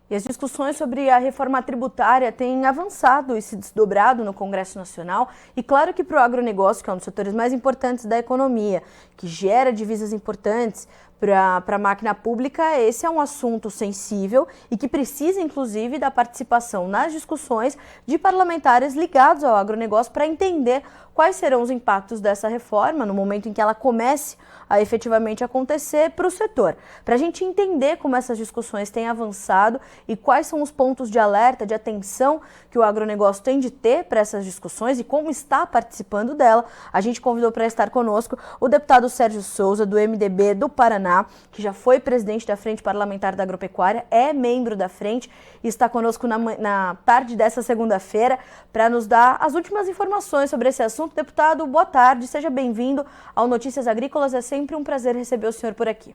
E as discussões sobre a reforma tributária têm avançado e se desdobrado no Congresso Nacional. E claro que para o agronegócio, que é um dos setores mais importantes da economia, que gera divisas importantes para a máquina pública, esse é um assunto sensível e que precisa, inclusive, da participação nas discussões de parlamentares ligados ao agronegócio para entender quais serão os impactos dessa reforma no momento em que ela comece a efetivamente acontecer para o setor. Para a gente entender como essas discussões têm avançado e quais são os pontos de alerta, de atenção que o agronegócio tem de ter para essas discussões e como está participando dela, a gente convidou para estar conosco o deputado Sérgio Souza, do MDB do Paraná, que já foi presidente da Frente Parlamentar da Agropecuária, é membro da frente e está conosco na tarde dessa segunda-feira para nos dar as últimas informações sobre esse assunto. Deputado, boa tarde, seja bem-vindo ao Notícias Agrícolas, é sempre um prazer receber o senhor por aqui.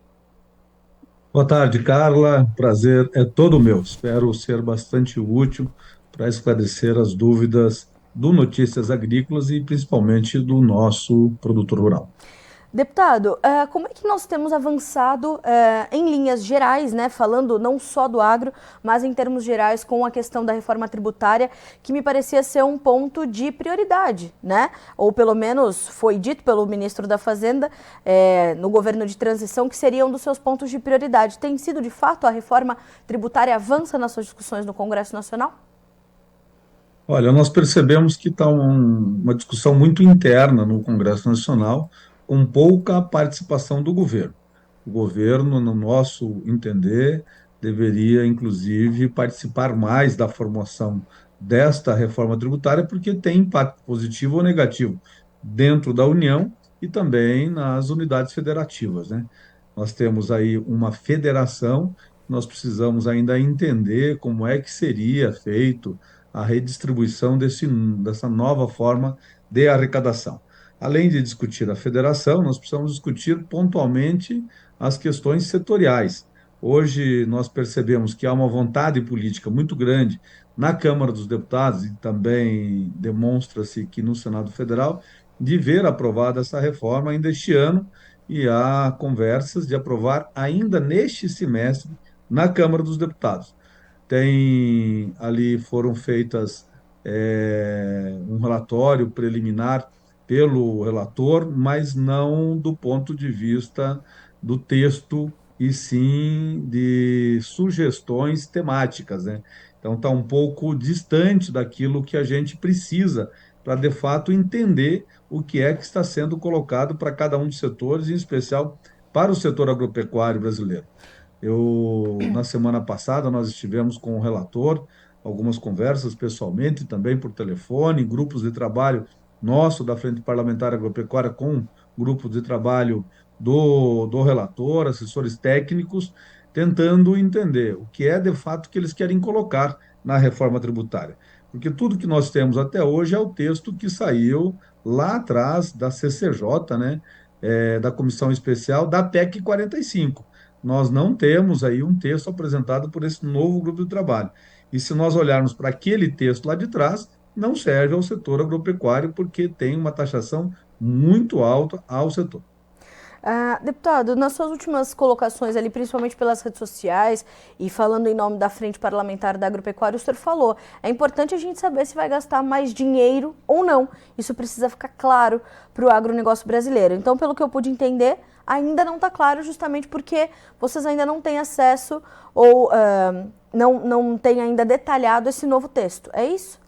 Boa tarde, Carla. Prazer é todo meu. Espero ser bastante útil para esclarecer as dúvidas do Notícias Agrícolas e principalmente do nosso produtor rural. Deputado, como é que nós temos avançado em linhas gerais, né, falando não só do agro, mas em termos gerais com a questão da reforma tributária, que me parecia ser um ponto de prioridade, né? Ou pelo menos foi dito pelo ministro da Fazenda no governo de transição que seria um dos seus pontos de prioridade. Tem sido, de fato, a reforma tributária avança nas suas discussões no Congresso Nacional? Olha, nós percebemos que está uma discussão muito interna no Congresso Nacional, com pouca participação do governo. O governo, no nosso entender, deveria, inclusive, participar mais da formação desta reforma tributária, porque tem impacto positivo ou negativo dentro da União e também nas unidades federativas, né? Nós temos aí uma federação, nós precisamos ainda entender como é que seria feito a redistribuição dessa nova forma de arrecadação. Além de discutir a federação, nós precisamos discutir pontualmente as questões setoriais. Hoje nós percebemos que há uma vontade política muito grande na Câmara dos Deputados e também demonstra-se que no Senado Federal de ver aprovada essa reforma ainda este ano e há conversas de aprovar ainda neste semestre na Câmara dos Deputados. Foram feitas um relatório preliminar pelo relator, mas não do ponto de vista do texto, e sim de sugestões temáticas, né? Então está um pouco distante daquilo que a gente precisa para, de fato, entender o que é que está sendo colocado para cada um dos setores, em especial para o setor agropecuário brasileiro. Na semana passada, nós estivemos com o relator, algumas conversas pessoalmente, também por telefone, grupos de trabalho nosso da Frente Parlamentar Agropecuária com grupos de trabalho do relator, assessores técnicos, tentando entender o que é de fato que eles querem colocar na reforma tributária. Porque tudo que nós temos até hoje é o texto que saiu lá atrás da CCJ, né, da Comissão Especial da PEC 45. Nós não temos aí um texto apresentado por esse novo grupo de trabalho. E se nós olharmos para aquele texto lá de trás, não serve ao setor agropecuário, porque tem uma taxação muito alta ao setor. Deputado, nas suas últimas colocações ali, principalmente pelas redes sociais e falando em nome da Frente Parlamentar da Agropecuária, o senhor falou, é importante a gente saber se vai gastar mais dinheiro ou não. Isso precisa ficar claro para o agronegócio brasileiro. Então, pelo que eu pude entender, ainda não está claro justamente porque vocês ainda não têm acesso ou não têm ainda detalhado esse novo texto. É isso?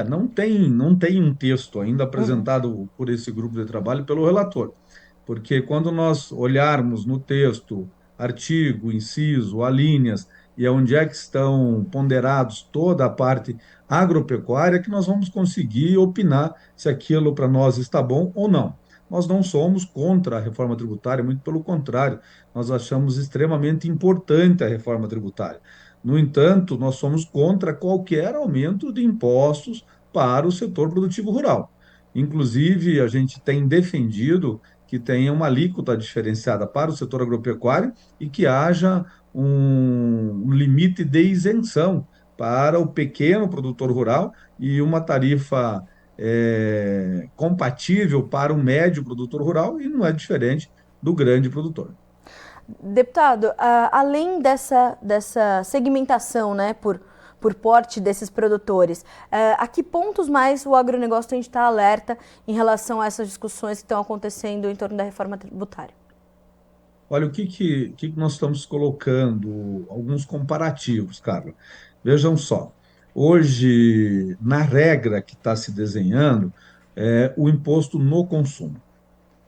Não tem um texto ainda apresentado por esse grupo de trabalho pelo relator, porque quando nós olharmos no texto, artigo, inciso, alíneas, e onde é que estão ponderados toda a parte agropecuária, que nós vamos conseguir opinar se aquilo para nós está bom ou não. Nós não somos contra a reforma tributária, muito pelo contrário, nós achamos extremamente importante a reforma tributária. No entanto, nós somos contra qualquer aumento de impostos para o setor produtivo rural. Inclusive, a gente tem defendido que tenha uma alíquota diferenciada para o setor agropecuário e que haja um limite de isenção para o pequeno produtor rural e uma tarifa compatível para o médio produtor rural, e não é diferente do grande produtor. Deputado, além dessa segmentação, né, por porte desses produtores, a que pontos mais o agronegócio tem de estar alerta em relação a essas discussões que estão acontecendo em torno da reforma tributária? Olha, o que nós estamos colocando? Alguns comparativos, Carla. Vejam só. Hoje, na regra que está se desenhando, é o imposto no consumo.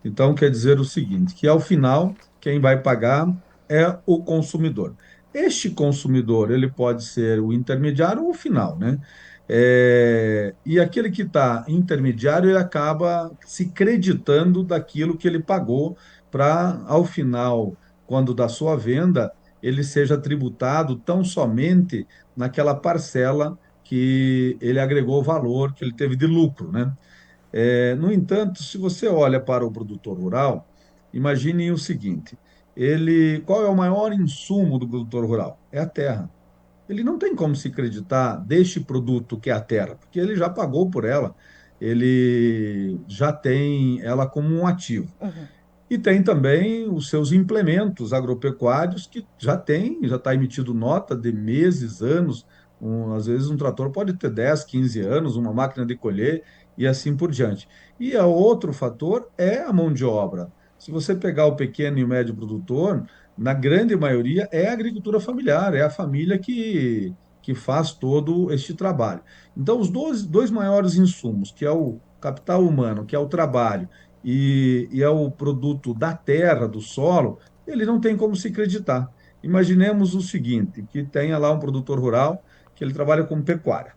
Então, quer dizer o seguinte, que ao final, quem vai pagar é o consumidor. Este consumidor, ele pode ser o intermediário ou o final, né? E aquele que está intermediário, ele acaba se creditando daquilo que ele pagou para, ao final, quando da sua venda, ele seja tributado tão somente naquela parcela que ele agregou valor, que ele teve de lucro, né? No entanto, se você olha para o produtor rural, imagine o seguinte: qual é o maior insumo do produtor rural? É a terra. Ele não tem como se acreditar deste produto que é a terra, porque ele já pagou por ela, ele já tem ela como um ativo. Uhum. E tem também os seus implementos agropecuários que já está emitido nota de meses, anos. Às vezes um trator pode ter 10, 15 anos, uma máquina de colher e assim por diante. E o outro fator é a mão de obra. Se você pegar o pequeno e o médio produtor, na grande maioria é a agricultura familiar, é a família que faz todo este trabalho. Então, os dois maiores insumos, que é o capital humano, que é o trabalho, e é o produto da terra, do solo, ele não tem como se acreditar. Imaginemos o seguinte, que tenha lá um produtor rural que ele trabalha com pecuária,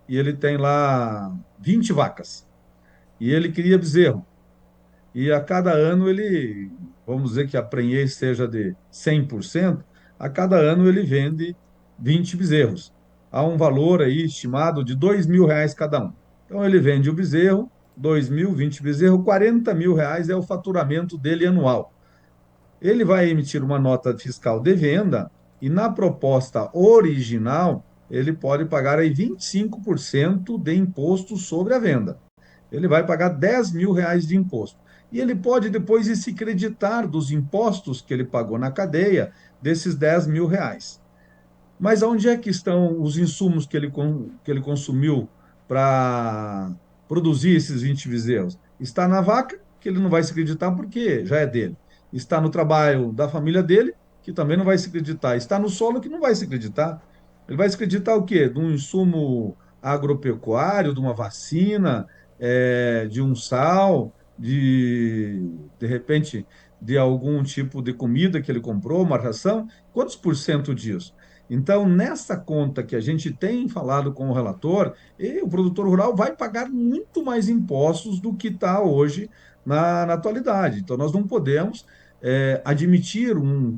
e ele tem lá 20 vacas, e ele cria bezerro, e a cada ano ele, vamos dizer que a prenhez seja de 100%, a cada ano ele vende 20 bezerros. Há um valor aí estimado de R$ 2.000 cada um. Então ele vende o bezerro, 2.000, 20 bezerros, R$ 40.000 é o faturamento dele anual. Ele vai emitir uma nota fiscal de venda e na proposta original ele pode pagar aí 25% de imposto sobre a venda. Ele vai pagar R$ 10.000 de imposto. E ele pode depois ir se creditar dos impostos que ele pagou na cadeia desses R$ 10.000. Mas onde é que estão os insumos que ele consumiu para produzir esses 20 bezerros? Está na vaca, que ele não vai se acreditar porque já é dele. Está no trabalho da família dele, que também não vai se acreditar. Está no solo, que não vai se acreditar. Ele vai se acreditar o quê? De um insumo agropecuário, de uma vacina, de um sal, de repente, de algum tipo de comida que ele comprou, uma ração. Quantos por cento disso? Então, nessa conta que a gente tem falado com o relator, o produtor rural vai pagar muito mais impostos do que está hoje na atualidade. Então, nós não podemos admitir um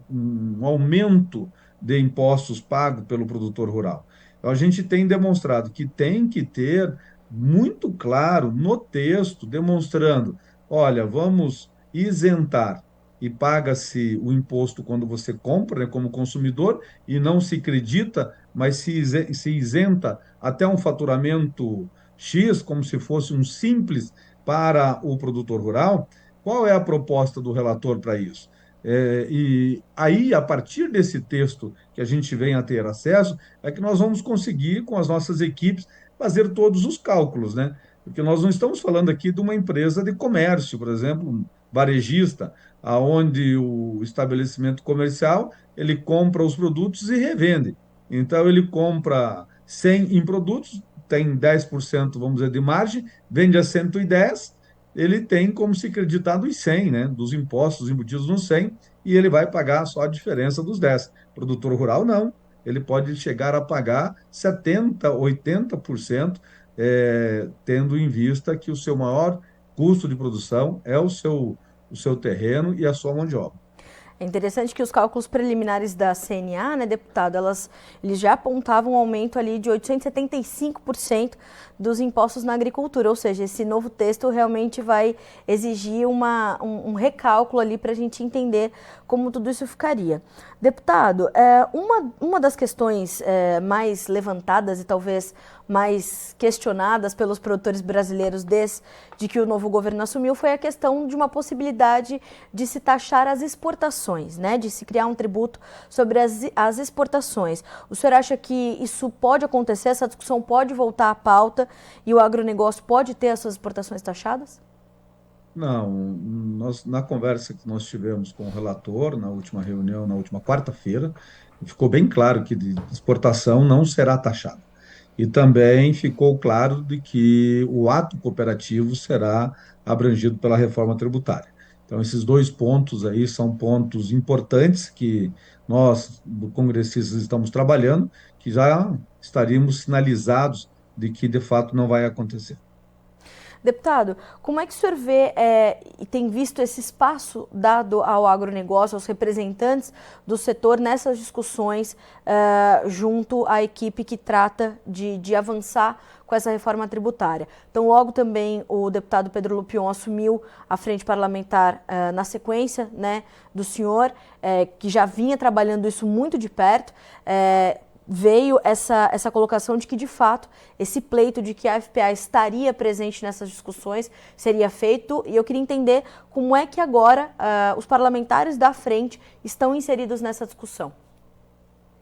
aumento de impostos pagos pelo produtor rural. Então, a gente tem demonstrado que tem que ter muito claro no texto, demonstrando, olha, vamos isentar e paga-se o imposto quando você compra, né, como consumidor, e não se acredita, mas se isenta até um faturamento X, como se fosse um simples para o produtor rural. Qual é a proposta do relator para isso? E aí, a partir desse texto que a gente vem a ter acesso, é que nós vamos conseguir, com as nossas equipes, fazer todos os cálculos, né? Porque nós não estamos falando aqui de uma empresa de comércio, por exemplo, um varejista, aonde o estabelecimento comercial ele compra os produtos e revende. Então ele compra 100 em produtos, tem 10%, vamos dizer, de margem, vende a 110, ele tem como se acreditar dos 100, né, dos impostos embutidos nos 100, e ele vai pagar só a diferença dos 10. Produtor rural não, ele pode chegar a pagar 70, 80%, tendo em vista que o seu maior custo de produção é o seu terreno e a sua mão de obra. É interessante que os cálculos preliminares da CNA, né, deputado, eles já apontavam um aumento ali de 875% dos impostos na agricultura, ou seja, esse novo texto realmente vai exigir um recálculo ali para a gente entender como tudo isso ficaria. Deputado, uma das questões mais levantadas e talvez mais questionadas pelos produtores brasileiros desde que o novo governo assumiu foi a questão de uma possibilidade de se taxar as exportações, né? De se criar um tributo sobre as exportações. O senhor acha que isso pode acontecer, essa discussão pode voltar à pauta e o agronegócio pode ter as suas exportações taxadas? Não, na conversa que nós tivemos com o relator, na última reunião, na última quarta-feira, ficou bem claro que de exportação não será taxada. E também ficou claro de que o ato cooperativo será abrangido pela reforma tributária. Então, esses dois pontos aí são pontos importantes que nós, do congressistas, estamos trabalhando, que já estaríamos sinalizados de que, de fato, não vai acontecer. Deputado, como é que o senhor vê e tem visto esse espaço dado ao agronegócio, aos representantes do setor nessas discussões junto à equipe que trata de avançar com essa reforma tributária? Então, logo também o deputado Pedro Lupion assumiu a frente parlamentar na sequência, né, do senhor, que já vinha trabalhando isso muito de perto. Veio essa colocação de que, de fato, esse pleito de que a FPA estaria presente nessas discussões seria feito, e eu queria entender como é que agora os parlamentares da frente estão inseridos nessa discussão.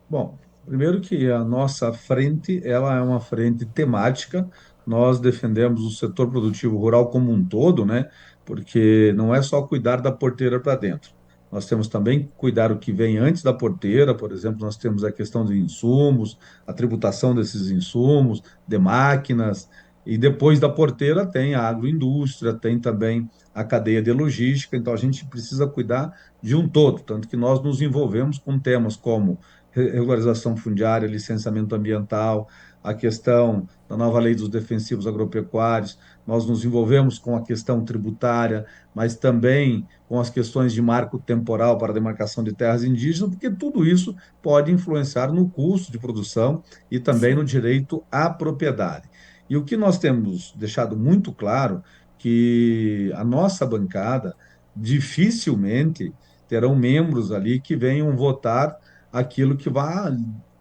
Bom, primeiro que a nossa frente, ela é uma frente temática, nós defendemos o setor produtivo rural como um todo, né? Porque não é só cuidar da porteira para dentro. Nós temos também que cuidar o que vem antes da porteira, por exemplo, nós temos a questão de insumos, a tributação desses insumos, de máquinas, e depois da porteira tem a agroindústria, tem também a cadeia de logística, então a gente precisa cuidar de um todo, tanto que nós nos envolvemos com temas como regularização fundiária, licenciamento ambiental, a questão da nova lei dos defensivos agropecuários, nós nos envolvemos com a questão tributária, mas também com as questões de marco temporal para a demarcação de terras indígenas, porque tudo isso pode influenciar no custo de produção e também no Sim. direito à propriedade. E o que nós temos deixado muito claro que a nossa bancada dificilmente terão membros ali que venham votar aquilo que vá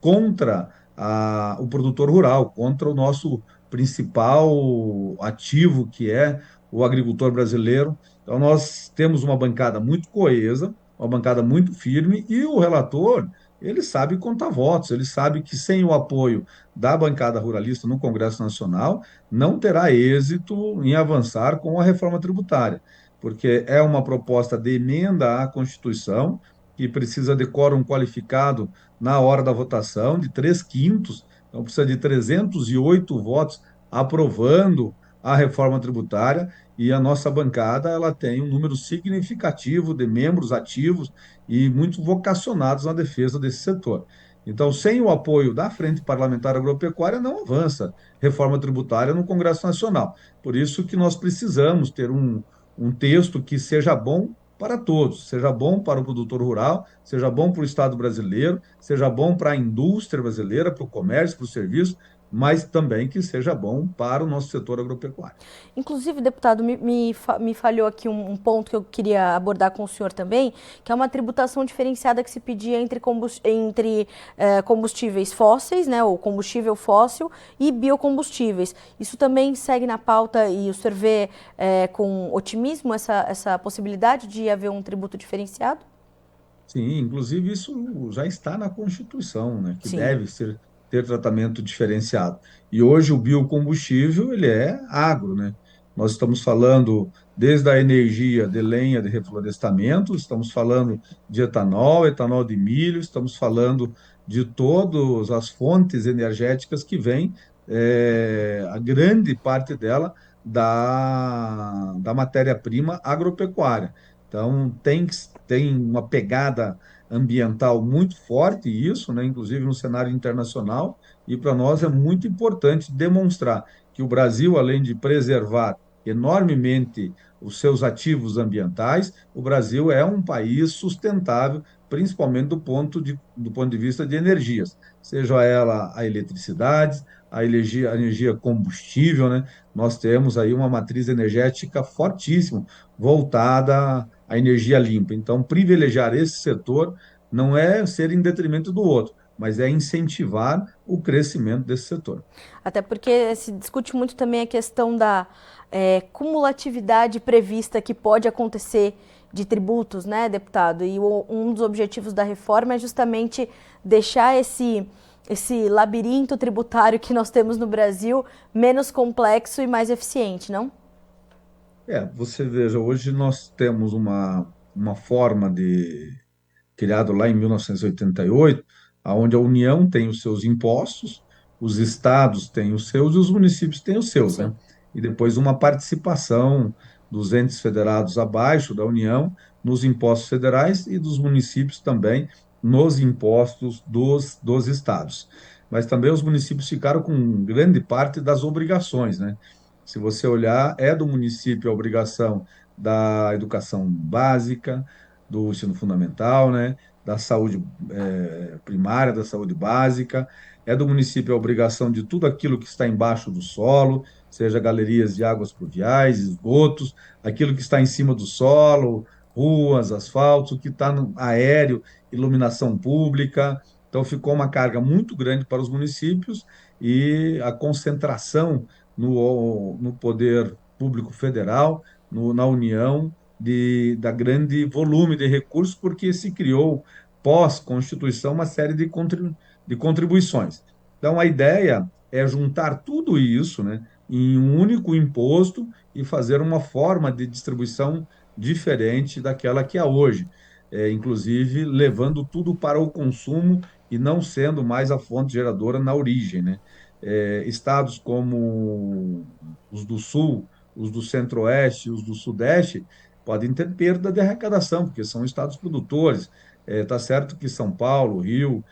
contra o produtor rural, contra o nosso principal ativo, que é o agricultor brasileiro. Então, nós temos uma bancada muito coesa, uma bancada muito firme, e o relator, ele sabe contar votos, ele sabe que sem o apoio da bancada ruralista no Congresso Nacional, não terá êxito em avançar com a reforma tributária, porque é uma proposta de emenda à Constituição, que precisa de quórum qualificado na hora da votação, de 3/5, então precisa de 308 votos aprovando a reforma tributária, e a nossa bancada ela tem um número significativo de membros ativos e muito vocacionados na defesa desse setor. Então, sem o apoio da Frente Parlamentar Agropecuária, não avança reforma tributária no Congresso Nacional. Por isso que nós precisamos ter um texto que seja bom para todos, seja bom para o produtor rural, seja bom para o Estado brasileiro, seja bom para a indústria brasileira, para o comércio, para o serviço, mas também que seja bom para o nosso setor agropecuário. Inclusive, deputado, me falhou aqui um ponto que eu queria abordar com o senhor também, que é uma tributação diferenciada que se pedia entre combustíveis fósseis, né, ou combustível fóssil, e biocombustíveis. Isso também segue na pauta e o senhor vê com otimismo essa possibilidade de haver um tributo diferenciado? Sim, inclusive isso já está na Constituição, né, que Sim. deve ter tratamento diferenciado. E hoje o biocombustível, ele é agro, né? Nós estamos falando desde a energia de lenha de reflorestamento, estamos falando de etanol, etanol de milho, estamos falando de todas as fontes energéticas que vêm, a grande parte dela da matéria-prima agropecuária. Então, tem uma pegada ambiental muito forte, isso, né, inclusive no cenário internacional, e para nós é muito importante demonstrar que o Brasil, além de preservar enormemente os seus ativos ambientais, o Brasil é um país sustentável, principalmente do ponto de vista de energias, seja ela a eletricidade, a energia combustível, né? Nós temos aí uma matriz energética fortíssima, voltada à energia limpa. Então, privilegiar esse setor não é ser em detrimento do outro, mas é incentivar o crescimento desse setor. Até porque se discute muito também a questão da cumulatividade prevista que pode acontecer de tributos, né, deputado? E um dos objetivos da reforma é justamente deixar esse labirinto tributário que nós temos no Brasil menos complexo e mais eficiente, não? Você veja, hoje nós temos uma forma de criado lá em 1988, onde a União tem os seus impostos, os estados têm os seus e os municípios têm os seus, Sim. né? E depois uma participação dos entes federados abaixo da União nos impostos federais e dos municípios também nos impostos dos estados. Mas também os municípios ficaram com grande parte das obrigações, né? Se você olhar, é do município a obrigação da educação básica, do ensino fundamental, né? Da saúde primária, da saúde básica. É do município a obrigação de tudo aquilo que está embaixo do solo, seja galerias de águas pluviais, esgotos, aquilo que está em cima do solo, ruas, asfaltos, o que está no aéreo, iluminação pública. Então, ficou uma carga muito grande para os municípios e a concentração no poder público federal, na União, da grande volume de recursos, porque se criou, pós-Constituição, uma série de contribuições. Então, a ideia é juntar tudo isso, né, em um único imposto e fazer uma forma de distribuição diferente daquela que há hoje, inclusive levando tudo para o consumo e não sendo mais a fonte geradora na origem, né? Estados como os do Sul, os do Centro-Oeste, os do Sudeste, podem ter perda de arrecadação, porque são estados produtores. Tá certo que São Paulo, Rio,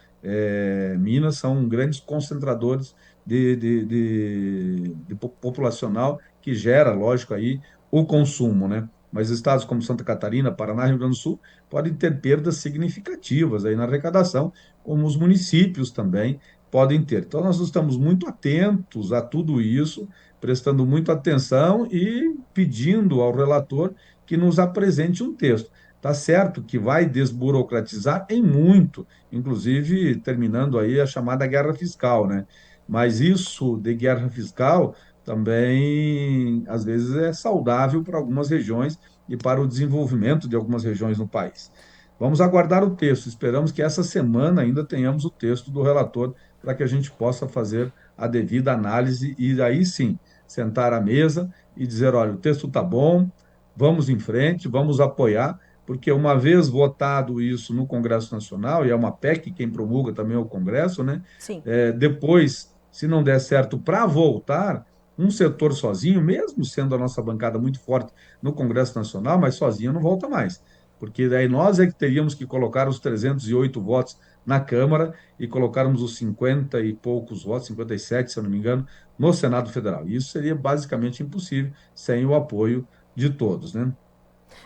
Minas são grandes concentradores de populacional que gera, lógico, aí o consumo, né? Mas estados como Santa Catarina, Paraná, Rio Grande do Sul podem ter perdas significativas aí na arrecadação, como os municípios também podem ter. Então, nós estamos muito atentos a tudo isso, prestando muita atenção e pedindo ao relator que nos apresente um texto. Tá certo que vai desburocratizar em muito, inclusive terminando aí a chamada guerra fiscal, né? Mas isso de guerra fiscal também, às vezes, é saudável para algumas regiões e para o desenvolvimento de algumas regiões no país. Vamos aguardar o texto. Esperamos que essa semana ainda tenhamos o texto do relator para que a gente possa fazer a devida análise e aí sim sentar à mesa e dizer, olha, o texto está bom, vamos em frente, vamos apoiar, porque uma vez votado isso no Congresso Nacional, e é uma PEC, quem promulga também é o Congresso, né? Sim. Depois, se não der certo para voltar, um setor sozinho, mesmo sendo a nossa bancada muito forte no Congresso Nacional, mas sozinho não volta mais. Porque daí nós é que teríamos que colocar os 308 votos na Câmara e colocarmos os 50 e poucos votos, 57, se eu não me engano, no Senado Federal. E isso seria basicamente impossível sem o apoio de todos, né?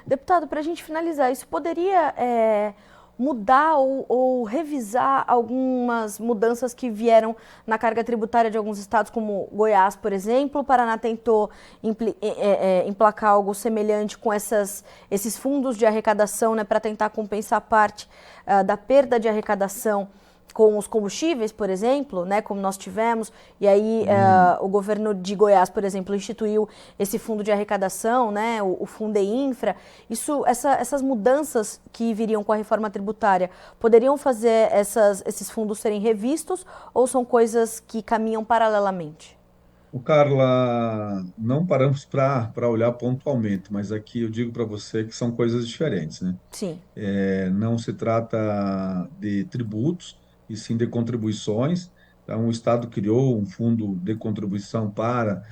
Deputado, para a gente finalizar, isso poderia mudar ou revisar algumas mudanças que vieram na carga tributária de alguns estados, como Goiás, por exemplo. O Paraná tentou emplacar algo semelhante com esses fundos de arrecadação, né, para tentar compensar parte da perda de arrecadação com os combustíveis, por exemplo, né, como nós tivemos, e aí o governo de Goiás, por exemplo, instituiu esse fundo de arrecadação, né, o Fundeinfra. Essas mudanças que viriam com a reforma tributária poderiam fazer esses fundos serem revistos ou são coisas que caminham paralelamente? Carla, não paramos para olhar pontualmente, mas aqui eu digo para você que são coisas diferentes, né? Sim. Não se trata de tributos, e sim de contribuições. Então, o Estado criou um fundo de contribuição para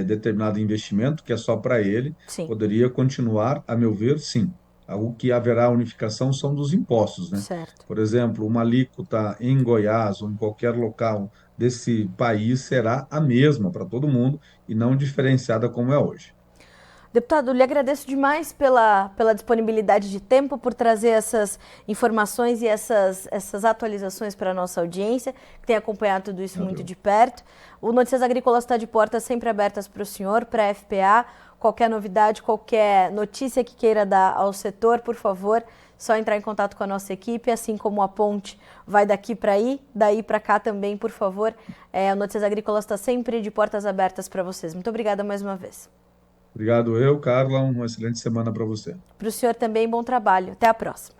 determinado investimento, que é só para ele. Sim. Poderia continuar, a meu ver, sim. O que haverá unificação são dos impostos, né? Certo. Por exemplo, uma alíquota em Goiás ou em qualquer local desse país será a mesma para todo mundo e não diferenciada como é hoje. Deputado, lhe agradeço demais pela disponibilidade de tempo, por trazer essas informações e essas atualizações para a nossa audiência, que tem acompanhado tudo isso muito de perto. O Notícias Agrícolas está de portas sempre abertas para o senhor, para a FPA. qualquer novidade, qualquer notícia que queira dar ao setor, por favor, só entrar em contato com a nossa equipe, assim como a ponte vai daqui para aí, daí para cá também, por favor. A Notícias Agrícolas está sempre de portas abertas para vocês. Muito obrigada mais uma vez. Obrigado Carla. Uma excelente semana para você. Para o senhor também, bom trabalho. Até a próxima.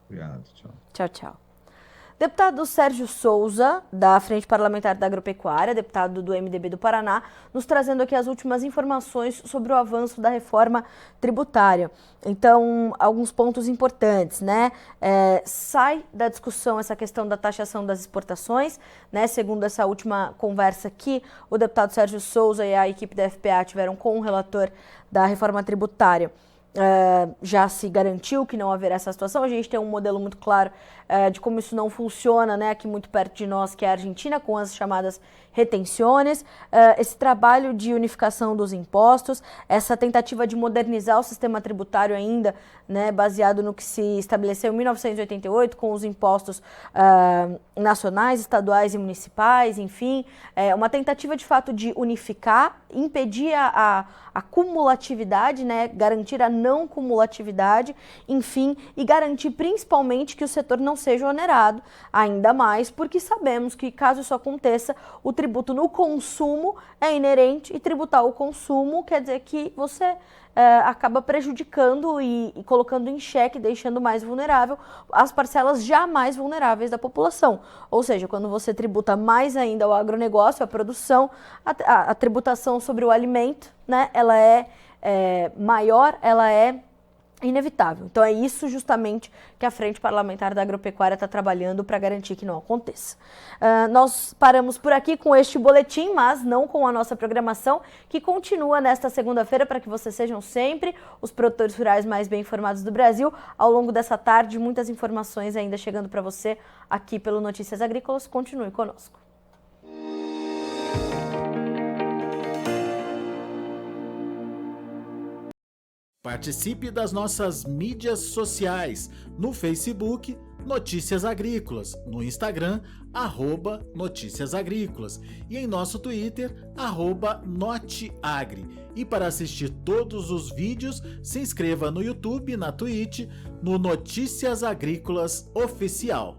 Obrigado. Tchau. Tchau, tchau. Deputado Sérgio Souza, da Frente Parlamentar da Agropecuária, deputado do MDB do Paraná, nos trazendo aqui as últimas informações sobre o avanço da reforma tributária. Então, alguns pontos importantes, né? Sai da discussão essa questão da taxação das exportações, né? Segundo essa última conversa que o deputado Sérgio Souza e a equipe da FPA tiveram com o relator da reforma tributária. Já se garantiu que não haverá essa situação. A gente tem um modelo muito claro de como isso não funciona, né, aqui muito perto de nós, que é a Argentina, com as chamadas retenções, esse trabalho de unificação dos impostos, essa tentativa de modernizar o sistema tributário ainda, né, baseado no que se estabeleceu em 1988, com os impostos nacionais, estaduais e municipais, enfim, uma tentativa de fato de unificar, impedir a cumulatividade, né, garantir a não cumulatividade, enfim, e garantir principalmente que o setor não seja onerado, ainda mais porque sabemos que, caso isso aconteça, o tributo no consumo é inerente, e tributar o consumo quer dizer que você acaba prejudicando e colocando em xeque, deixando mais vulnerável as parcelas já mais vulneráveis da população. Ou seja, quando você tributa mais ainda o agronegócio, a produção, a tributação sobre o alimento, né, ela é maior, ela é inevitável. Então é isso justamente que a Frente Parlamentar da Agropecuária está trabalhando para garantir que não aconteça. Nós paramos por aqui com este boletim, mas não com a nossa programação, que continua nesta segunda-feira para que vocês sejam sempre os produtores rurais mais bem informados do Brasil. Ao longo dessa tarde, muitas informações ainda chegando para você aqui pelo Notícias Agrícolas. Continue conosco. Participe das nossas mídias sociais, no Facebook, Notícias Agrícolas, no Instagram, @Notícias Agrícolas e em nosso Twitter, @Noteagri. E para assistir todos os vídeos, se inscreva no YouTube, na Twitch, no Notícias Agrícolas Oficial.